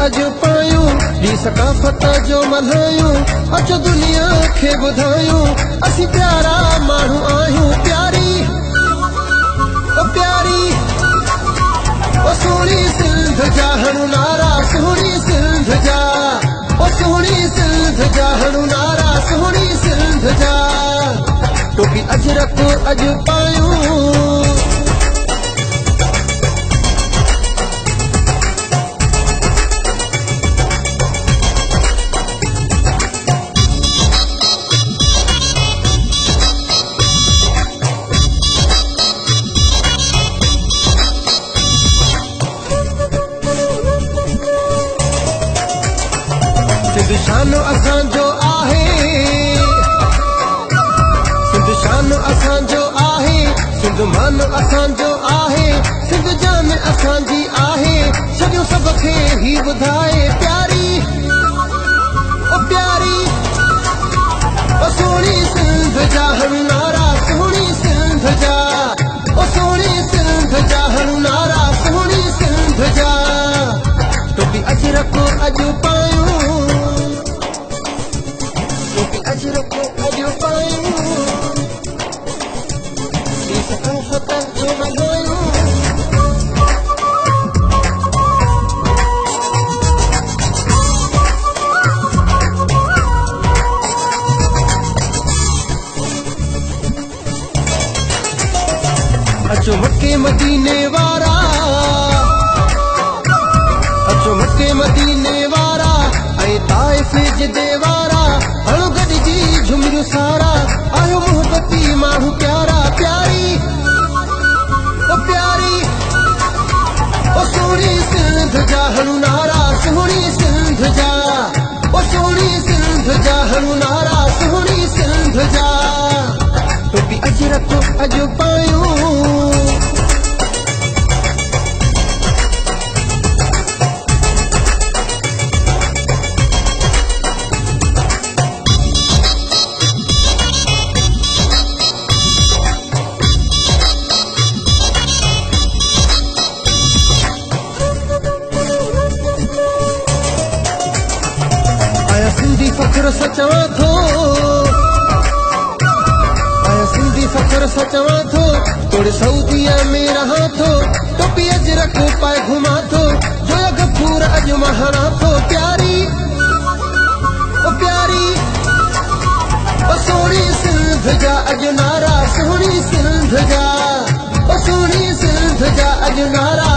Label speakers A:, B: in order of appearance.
A: अॼु पायूं ॿी सकाफ़त जो मल्हायूं अचो दुनिया खे ॿुधायूं असीं प्यारा माण्हू आहियूं प्यारी ओ प्यारी ओ सोहणी सिंध जा हणूं नारा सोहणी सिंध जा ओ सोहणी सिंध जा हणूं नारा सोहणी सिंध जा टोपी अजरक अॼु पायूं सिंध शान असांजो आहे सिंध शान असांजो आहे सिंध मान असांजो आहे सिंध जान असांजी आहे सॼो सभ खे ही ॿुधाए प्यारी ओ प्यारी ओ सोहणी सिंध जा हणूं नारा सोहणी सिंध जा ओ सोहणी सिंध जा हणूं नारा सोहणी सिंध जा टोपी अजरक अॼु पायूं अजरक अॼु पायूं ॿी सकाफ़त जो मल्हायूं अचो मके मदीने वारा अचो मके मदीने वारा ऐं ताइफ़ जिदे वारा हणो गॾिजी झुमिरियूं सारा आयो मोहबती माण्हू प्यारा प्यारी ओ प्यारी ओ सोहणी सिंध जा हणूं नारा सोहणी सिंध जा ओ सोहणी सिंध जा हणूं नारा सोहणी सिंध जा टोपी अजरक अॼु पायूं सिंधी फ़ख्र सचवां थो आया सिंधी फ़ख्र सचवां थो तोड़े सऊदीअ में रहां थो टोपी अजरक पाए घुमां थो जो गफूर अॼु मां हणां थो प्यारी ओ प्यारी ओ सोहणी सिंध जा अॼु नारा सोहणी सिंध जा ओ सोहणी सिंध जा अॼु नारा